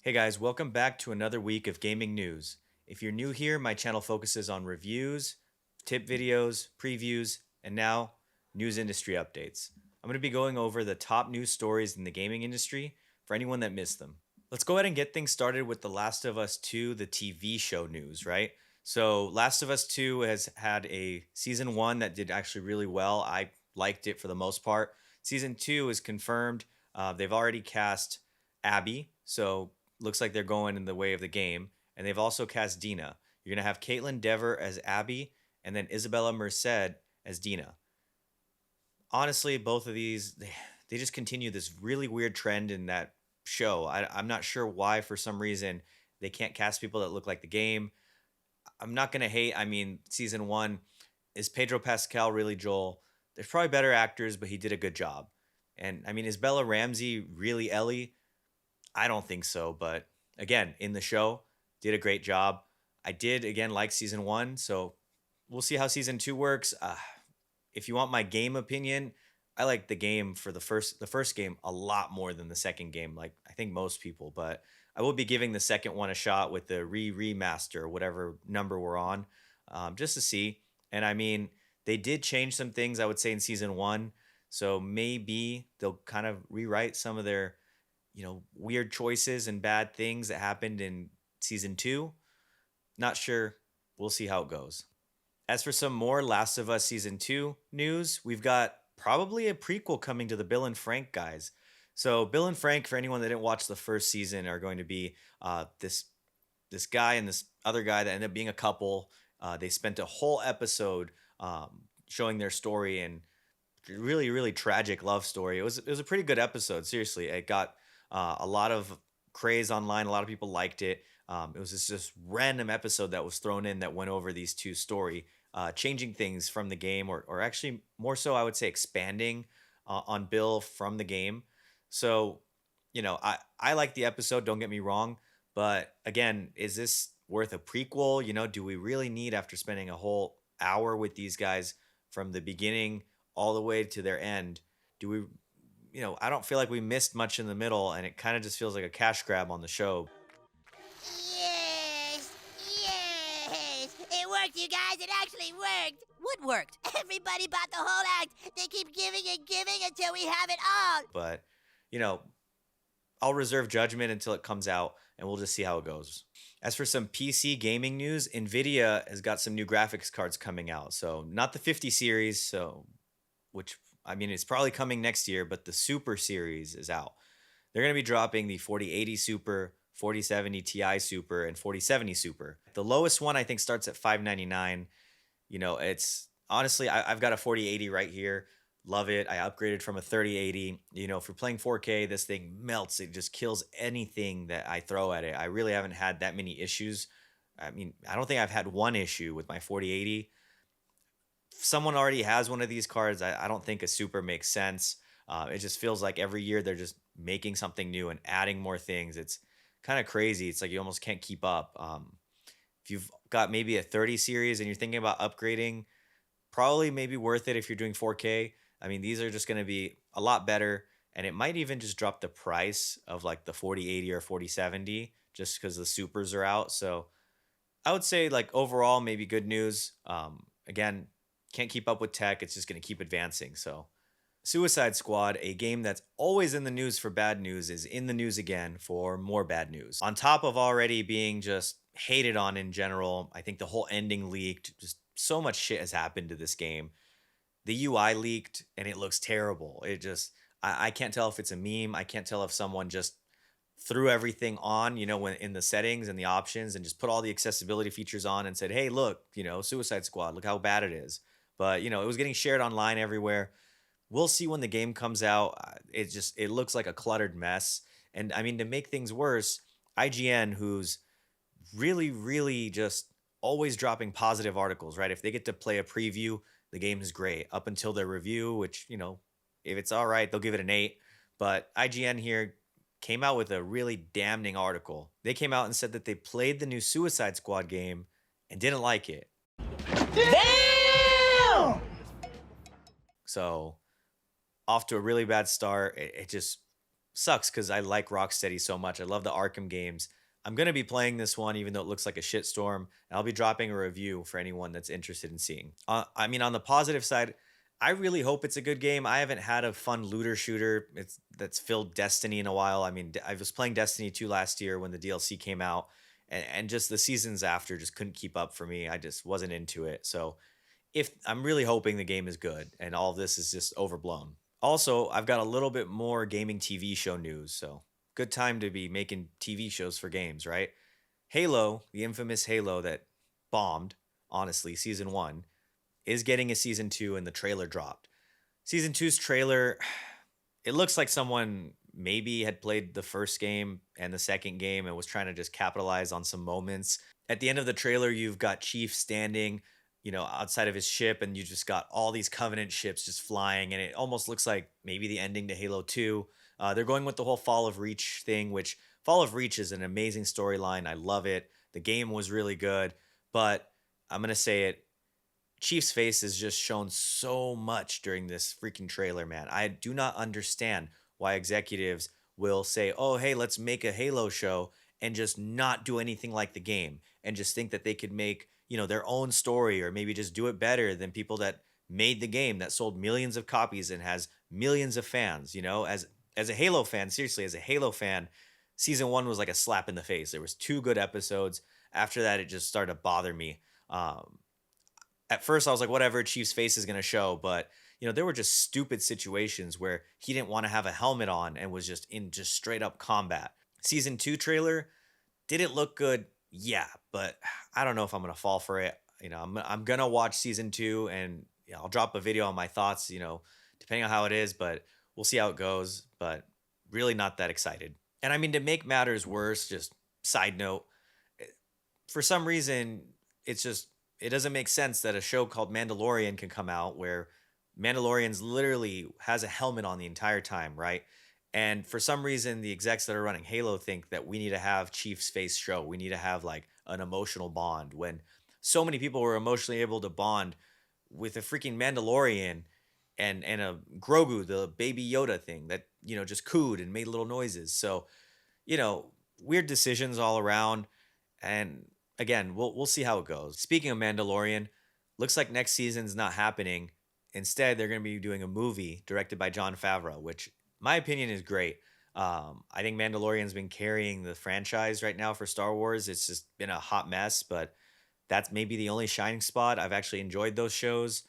Hey guys, welcome back to another week of gaming news. If you're new here, my channel focuses on reviews, tip videos, previews, and now news industry updates. I'm going to be going over the top news stories in the gaming industry for anyone that missed them. Let's go ahead and get things started with The Last of Us 2, the TV show news, right? So, Last of Us 2 has had a season 1 that did actually really well. I liked it for the most part. Season 2 is confirmed. They've already cast Abby, so looks like they're going in the way of the game. And they've also cast Dina. You're going to have Caitlin Dever as Abby and then Isabella Merced as Dina. Honestly, both of these, they just continue this really weird trend in that show. I'm not sure why, for some reason, they can't cast people that look like the game. I'm not going to hate. I mean, season 1, is Pedro Pascal really Joel? There's probably better actors, but he did a good job. And I mean, is Bella Ramsey really Ellie? I don't think so, but again, in the show, did a great job. I did again like season 1, so we'll see how season 2 works. If you want my game opinion, I like the game for the first game a lot more than the second game. Like I think most people, but I will be giving the second one a shot with the remaster, whatever number we're on, just to see. And I mean, they did change some things. I would say in season 1, so maybe they'll kind of rewrite some of their weird choices and bad things that happened in season 2. Not sure. We'll see how it goes. As for some more Last of Us season 2 news, we've got probably a prequel coming to the Bill and Frank guys. So Bill and Frank, for anyone that didn't watch the first season, are going to be this guy and this other guy that end up being a couple. They spent a whole episode showing their story and really really tragic love story. It was a pretty good episode. Seriously, it got a lot of craze online. A lot of people liked it. It was just random episode that was thrown in that went over these two story, changing things from the game, or actually more so, I would say expanding on Bill from the game. So, I like the episode. Don't get me wrong, but again, is this worth a prequel? Do we really need, after spending a whole hour with these guys from the beginning all the way to their end? Do we I don't feel like we missed much in the middle, and it kind of just feels like a cash grab on the show. Yes! Yes! It worked, you guys! It actually worked! What worked? Everybody bought the whole act! They keep giving and giving until we have it all! But, you know, I'll reserve judgment until it comes out, and we'll just see how it goes. As for some PC gaming news, Nvidia has got some new graphics cards coming out. So, not the 50 series, which, I mean, it's probably coming next year, but the Super series is out. They're going to be dropping the 4080 Super, 4070 Ti Super, and 4070 Super. The lowest one, I think, starts at $599. It's honestly, I've got a 4080 right here. Love it. I upgraded from a 3080. If you're playing 4K, this thing melts. It just kills anything that I throw at it. I really haven't had that many issues. I mean, I don't think I've had one issue with my 4080. If someone already has one of these cards, I don't think a Super makes sense. It just feels like every year they're just making something new and adding more things. It's kind of crazy. It's like you almost can't keep up. If you've got maybe a 30 series and you're thinking about upgrading, probably maybe worth it if you're doing 4K. I mean, these are just going to be a lot better, and it might even just drop the price of like the 4080 or 4070 just because the supers are out. So I would say, like, overall, maybe good news. Again, can't keep up with tech. It's just going to keep advancing. So Suicide Squad, a game that's always in the news for bad news, is in the news again for more bad news. On top of already being just hated on in general, I think the whole ending leaked. Just so much shit has happened to this game. The UI leaked and it looks terrible. I can't tell if it's a meme. I can't tell if someone just threw everything on, when in the settings and the options, and just put all the accessibility features on and said, hey, look, Suicide Squad, look how bad it is. But, it was getting shared online everywhere. We'll see when the game comes out. It looks like a cluttered mess. And I mean, to make things worse, IGN, who's really, really just always dropping positive articles, right? If they get to play a preview, the game is great up until their review, which, if it's all right, they'll give it an 8. But IGN here came out with a really damning article. They came out and said that they played the new Suicide Squad game and didn't like it. Damn! So, off to a really bad start. It just sucks because I like Rocksteady so much. I love the Arkham games. I'm going to be playing this one, even though it looks like a shitstorm. And I'll be dropping a review for anyone that's interested in seeing. I mean, on the positive side, I really hope it's a good game. I haven't had a fun looter shooter that's filled Destiny in a while. I mean, I was playing Destiny 2 last year when the DLC came out, and just the seasons after just couldn't keep up for me. I just wasn't into it. So if I'm really hoping the game is good and all of this is just overblown. Also, I've got a little bit more gaming TV show news, so good time to be making TV shows for games, right? Halo, the infamous Halo that bombed, honestly, season 1, is getting a season 2 and the trailer dropped. Season two's trailer, it looks like someone maybe had played the first game and the second game and was trying to just capitalize on some moments. At the end of the trailer, you've got Chief standing, outside of his ship, and you just got all these Covenant ships just flying, and it almost looks like maybe the ending to Halo 2. They're going with the whole Fall of Reach thing, which Fall of Reach is an amazing storyline. I love it. The game was really good, but I'm going to say it, Chief's face is just shown so much during this freaking trailer, man. I do not understand why executives will say, "Oh, hey, let's make a Halo show," and just not do anything like the game and just think that they could make, their own story or maybe just do it better than people that made the game that sold millions of copies and has millions of fans, as a Halo fan, seriously, as a Halo fan, season 1 was like a slap in the face. There was 2 good episodes. After that, it just started to bother me. At first I was like, whatever, Chief's face is going to show, but there were just stupid situations where he didn't want to have a helmet on and was just in just straight up combat. Season 2 trailer, did it look good? Yeah, but I don't know if I'm going to fall for it. I'm going to watch season 2 and I'll drop a video on my thoughts, depending on how it is, but we'll see how it goes, but really not that excited. And I mean, to make matters worse, just side note, for some reason, it doesn't make sense that a show called Mandalorian can come out where Mandalorian's literally has a helmet on the entire time, right? And for some reason, the execs that are running Halo think that we need to have Chief's face show. We need to have like an emotional bond when so many people were emotionally able to bond with a freaking Mandalorian and a Grogu, the baby Yoda thing that, just cooed and made little noises. So, you know, weird decisions all around. And again, we'll see how it goes. Speaking of Mandalorian, looks like next season's not happening. Instead, they're going to be doing a movie directed by Jon Favreau, which my opinion is great. I think Mandalorian's been carrying the franchise right now for Star Wars. It's just been a hot mess, but that's maybe the only shining spot. I've actually enjoyed those shows.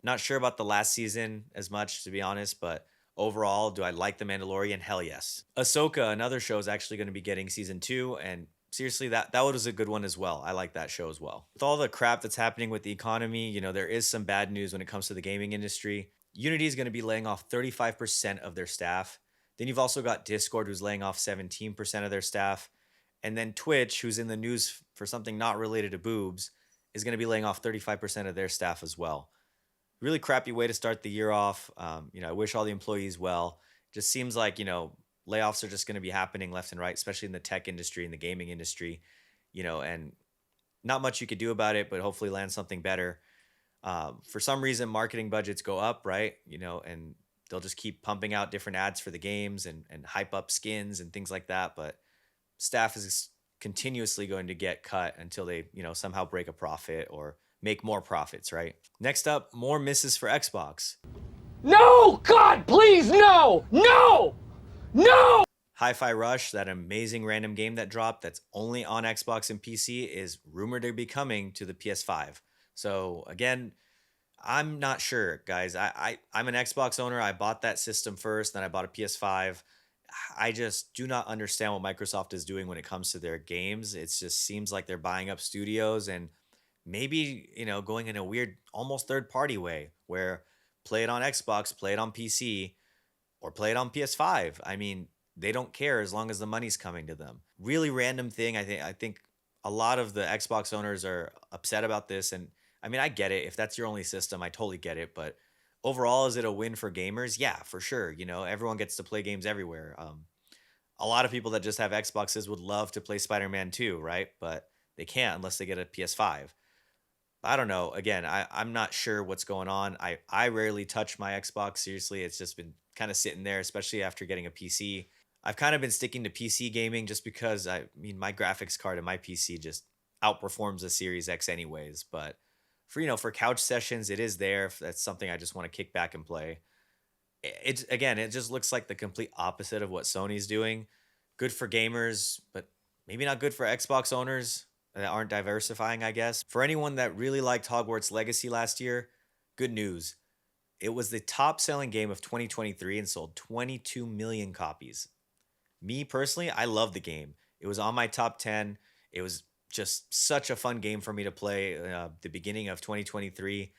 Not sure about the last season as much, to be honest, but overall, do I like The Mandalorian? Hell yes. Ahsoka, another show, is actually going to be getting season 2, and seriously, that was a good one as well. I like that show as well. With all the crap that's happening with the economy, there is some bad news when it comes to the gaming industry. Unity is going to be laying off 35% of their staff. Then you've also got Discord, who's laying off 17% of their staff. And then Twitch, who's in the news for something not related to boobs, is going to be laying off 35% of their staff as well. Really crappy way to start the year off. I wish all the employees well. Just seems like, layoffs are just going to be happening left and right, especially in the tech industry and the gaming industry, and not much you could do about it, but hopefully land something better. For some reason, marketing budgets go up, right? And they'll just keep pumping out different ads for the games and hype up skins and things like that. But staff is continuously going to get cut until they, somehow break a profit or make more profits, right? Next up, more misses for Xbox. No! God, please, no! No! No! Hi-Fi Rush, that amazing random game that dropped that's only on Xbox and PC, is rumored to be coming to the PS5. So again, I'm not sure, guys. I'm an Xbox owner. I bought that system first, then I bought a PS5. I just do not understand what Microsoft is doing when it comes to their games. It just seems like they're buying up studios and maybe, going in a weird, almost third-party way where play it on Xbox, play it on PC, or play it on PS5. I mean, they don't care as long as the money's coming to them. Really random thing. I think a lot of the Xbox owners are upset about this, and I mean, I get it. If that's your only system, I totally get it. But overall, is it a win for gamers? Yeah, for sure. Everyone gets to play games everywhere. A lot of people that just have Xboxes would love to play Spider-Man 2, right? But they can't unless they get a PS5. I don't know. Again, I'm not sure what's going on. I rarely touch my Xbox. Seriously, it's just been kind of sitting there, especially after getting a PC. I've kind of been sticking to PC gaming just because I mean my graphics card and my PC just outperforms the Series X anyways. But for for couch sessions, it is there. If that's something I just want to kick back and play. It's again, it just looks like the complete opposite of what Sony's doing. Good for gamers, but maybe not good for Xbox owners that aren't diversifying, I guess. For anyone that really liked Hogwarts Legacy last year, good news. It was the top selling game of 2023 and sold 22 million copies. Me personally, I love the game. It was on my top 10. It was just such a fun game for me to play the beginning of 2023.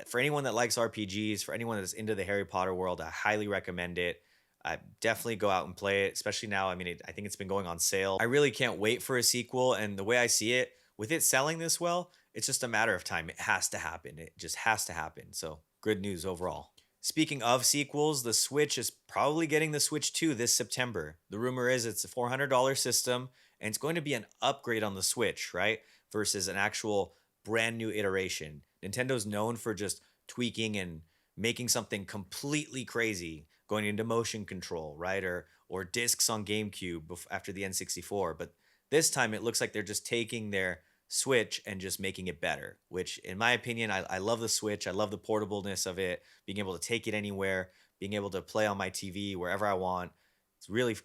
For anyone that likes RPGs, for anyone that's into the Harry Potter world, I highly recommend it. I definitely go out and play it, especially now. I mean, I think it's been going on sale. I really can't wait for a sequel. And the way I see it, with it selling this well, it's just a matter of time. It has to happen. It just has to happen. So, good news overall. Speaking of sequels, the Switch is probably getting the Switch 2 this September. The rumor is it's a $400 system and it's going to be an upgrade on the Switch, right? Versus an actual brand new iteration. Nintendo's known for just tweaking and making something completely crazy, going into motion control, right? Or discs on GameCube after the N64. But this time it looks like they're just taking their Switch and just making it better, which in my opinion, I love the Switch. I love the portableness of it, being able to take it anywhere, being able to play on my TV wherever I want. It's really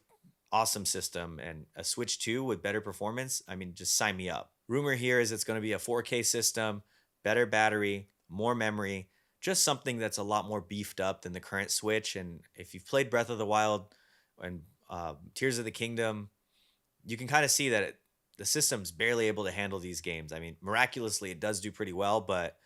awesome system, and a Switch 2 with better performance, I mean, just sign me up. Rumor here is it's going to be a 4K system, better battery, more memory, just something that's a lot more beefed up than the current Switch. And if you've played Breath of the Wild and Tears of the Kingdom, you can kind of see that the system's barely able to handle these games. I mean, miraculously, it does do pretty well, but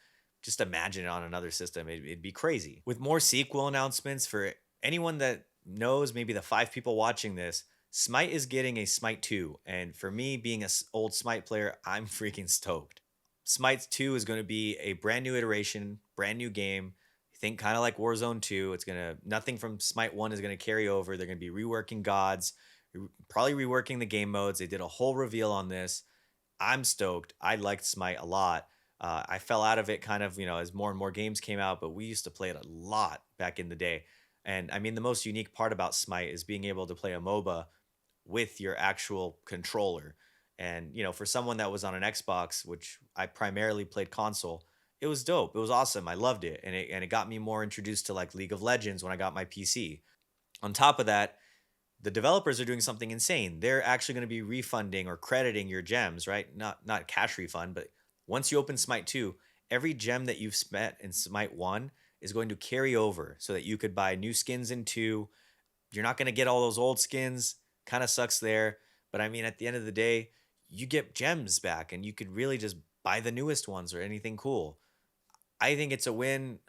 just imagine it on another system. It'd be crazy. With more sequel announcements, for anyone that knows, maybe the 5 people watching this, Smite is getting a Smite 2. And for me, being an old Smite player, I'm freaking stoked. Smite 2 is going to be a brand new iteration, brand new game. Think kind of like Warzone 2. Nothing from Smite 1 is going to carry over. They're going to be reworking gods, probably reworking the game modes. They did a whole reveal on this. I'm stoked. I liked Smite a lot. I fell out of it kind of, as more and more games came out, but we used to play it a lot back in the day. And I mean, the most unique part about Smite is being able to play a MOBA with your actual controller. And, for someone that was on an Xbox, which I primarily played console, it was dope. It was awesome. I loved it. And it got me more introduced to like League of Legends when I got my PC. On top of that, the developers are doing something insane. They're actually going to be refunding or crediting your gems, right? Not cash refund, but once you open Smite 2, every gem that you've spent in Smite 1 is going to carry over so that you could buy new skins in 2. You're not going to get all those old skins. Kind of sucks there. But I mean, at the end of the day, you get gems back and you could really just buy the newest ones or anything cool. I think it's a win.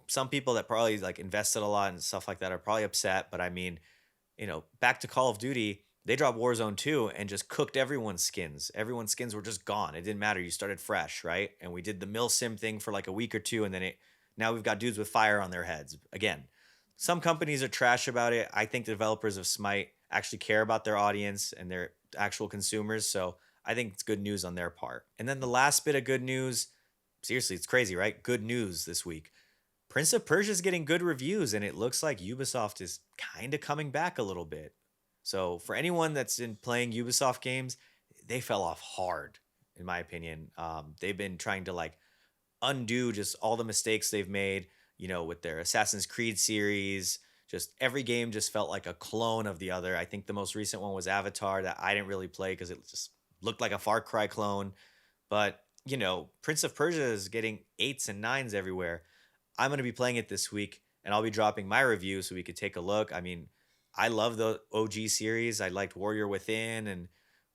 Some people that probably like invested a lot and stuff like that are probably upset, but I mean, back to Call of Duty, they dropped Warzone 2 and just cooked everyone's skins. Everyone's skins were just gone. It didn't matter. You started fresh, right? And we did the mill sim thing for like a week or two, and then now we've got dudes with fire on their heads. Again, some companies are trash about it. I think the developers of Smite actually care about their audience and their actual consumers, so I think it's good news on their part. And then the last bit of good news, seriously, it's crazy, right? Good news this week. Prince of Persia is getting good reviews, and it looks like Ubisoft is kind of coming back a little bit. So for anyone that's been playing Ubisoft games, they fell off hard, in my opinion. They've been trying to like undo just all the mistakes they've made, with their Assassin's Creed series. Just every game just felt like a clone of the other. I think the most recent one was Avatar that I didn't really play because it just looked like a Far Cry clone. But, Prince of Persia is getting 8s and 9s everywhere. I'm going to be playing it this week, and I'll be dropping my review so we could take a look. I mean, I love the OG series. I liked Warrior Within, and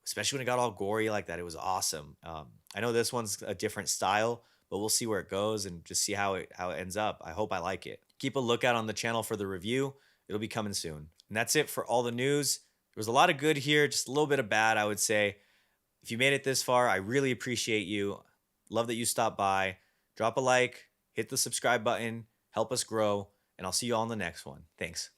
especially when it got all gory like that, it was awesome. I know this one's a different style, but we'll see where it goes and just see how it ends up. I hope I like it. Keep a lookout on the channel for the review. It'll be coming soon. And that's it for all the news. There was a lot of good here, just a little bit of bad, I would say. If you made it this far, I really appreciate you. Love that you stopped by. Drop a like, hit the subscribe button, help us grow, and I'll see you all in the next one. Thanks.